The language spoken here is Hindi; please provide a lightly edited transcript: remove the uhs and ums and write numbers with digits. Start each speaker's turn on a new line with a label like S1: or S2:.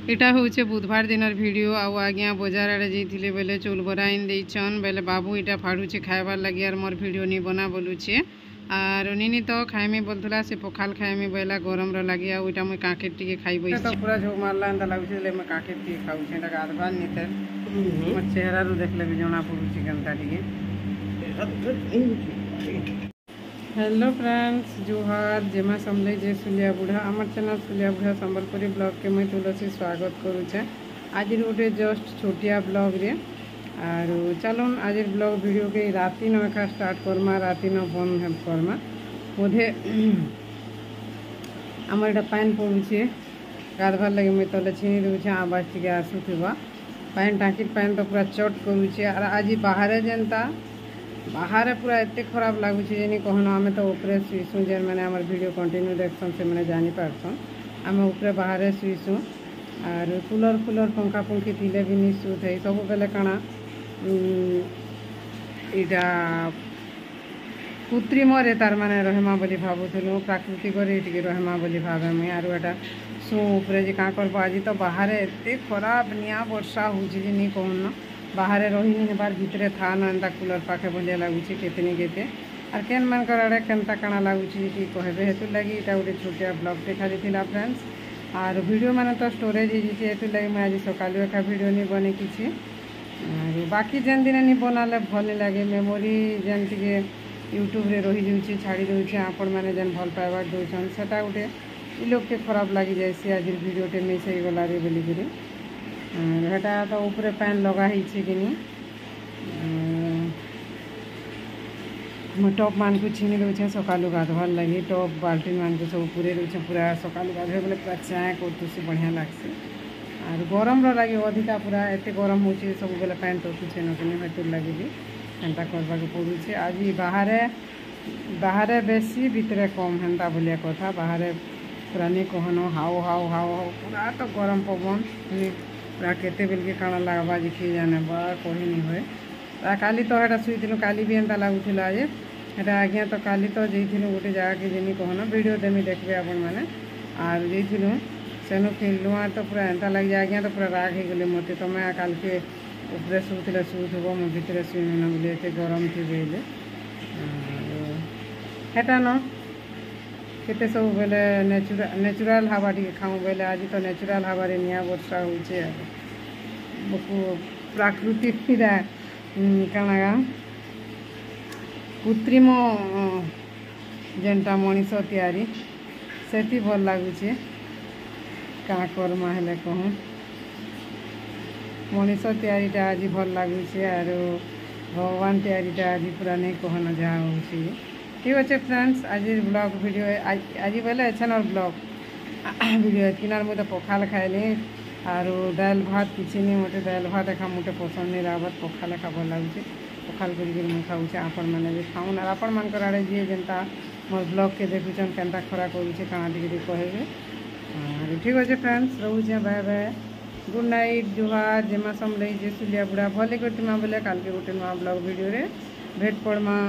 S1: इटा हूँ बुधवार दिन वीडियो आउ आज्ञा बजार आड़े जाइए बेले चौल बरा इन देन बेले बाबू इटा फाड़ुचे खाइबार लगे और मोर वीडियो नहीं बना बोलुचे आर निनी तो खाइमी बोलता से पखाल खाइमी बोला गरम लगे आईटा मुझे काकेट टी खाई तो पूरा झोक मारला एंता लगुचे मैं काकेट टी खाऊे गाधवार नीते मोर चेहरा रू देखले भी जना पड़ुची केनता टी। हेलो फ्रेंड्स जुहार जेमा समझे जे सुलिया बुढ़ा आमर चैनल सुलिया बुढ़ा संबलपुरी ब्लॉग के मैं तुलसी स्वागत करुचे। आज गोटे जस्ट छोटिया ब्लॉग रे आर चलो आज ब्लॉग वीडियो के राति न एका स्टार्ट करमा राति न बंद करमा बोधे आमर एटा पान पड़ुचे गाधवार लगे मुझे तले छीनी दूचे आवाज टी आसूबा पान टाँकी पान तो पूरा चट करुचे और आज बाहर जेनता बाहर पूरा एत खराब लगुच जे कहना आम तो उपरे शुईसु जेन मैंने आम वीडियो कंटिन्यू देखसन से मैंने जानी पारसन आम उपरे बाहर शुईसु और कूलर फुलर पंखा पंखी थिले भी नहीं शुथ है सब बेले काना यहाँ कृत्रिम तार माने रहमा बोली भावुलु प्राकृतिक रहमा बोली भावे मुई आर एटा शू उपरे जे क्या करब आज तो बाहर एत खराब निया वर्षा हो कहना बाहर रही नहीं बार भितर था ना एंता कूलर पाखे भलिया लगुच केतनी केते और केन मान आड़े केनता काଣା लगुच कि कहबे हेतु लगी इटा गोटे छोटिया ब्लॉग देखा जाता फ्रेंड्स और वीडियो माने तो स्टोरेज हेतु लगी मैं आज सकालू एका वीडियो नहीं बने किसी और बाकी जेन दिन नहीं बनाले भल नहीं लगे मेमोरी जेन टे यूट्यूब रे रही जाऊँगी छाड़ी दूचे आपण मैंने जेन भल पाइबार दौन से गोटे इ लोग के खराब लगी जाए आज वीडियोटे मिस हो गला रे बोलिकी हेटा तो ऊपर पैन लगा कि टप मान को छीनी दूचे सकालू गाधवार लगी टप बाल्टी मान को सब पूरे दूचे पूरा सकालू गाधे बोले पूरा चाय करतुसी बढ़िया लगसे और गरम लगे अधिका पूरा एत गरम हो सब बेले पैन टपुचे नकिनी हेतु लगे भी एंता करवा पड़ुचे आज बाहर बेसी भितर कम हेन्ता भलिया कथा बाहर पूरा नहीं कहनो हाओ हाओ हाओ हाओ पूरा तो गरम पवन पूरा केते बेल के काଣା लगवा जे किए जाने बा कही नहीं हुए काली तो हेटा शुईलु काली भी एंता लगुला जे हेटा आज्ञा तो काली तो जाइलु गोटे जगह के जिनी कहना वीडियो देमी देखबे आपण माने आर जाइलु सेनु फिरलु आर तो पूरा एंता लग जाए आज्ञा तो पूरा राग हो गले मते तो मैं काल के ऊपर शुले शुथब मो भितर शुईना बोले एत गरम थी बेले हेटा न केते सब बेले नेचुराल हवा टी खाऊँ बेले आज तो नेचुराल हवा रे निया वर्षा होचे प्राकृतिक काଣା कृत्रिम जेनटा मनीष तैयारी सेती भल लगुचे क्या करमा हेले कहूँ मनीष तैयारीटा आज भल लगुचे आर भगवान तैयारीटा आज पूरा नहीं कहना जहाँ हो ठीक अच्छे फ्रेंड्स आज ब्लॉग वीडियो आज बोले अच्छे और ब्लॉग वीडियो किनार मुझे पखाल खाइली और दाल भात किसी नहीं मोटे दाल भात एका मोटे पसंद नहीं रहा पखाल एका भल लगे पखाल कर खाऊे आपण मैंने भी खाऊन और आपण मान आड़े जी जेनता मोर ब्लॉग के देखुन केनता खरा करुचे काଣା टी कहबे और ठीक अच्छे फ्रेंड्स रोचे बाय बाय गुड नाइट जुहार जेमा समझे जे सुलिया बुढ़ा भले करती बोले काल के गोटे नुआ ब्लॉग वीडियो रे भेट पड़मा।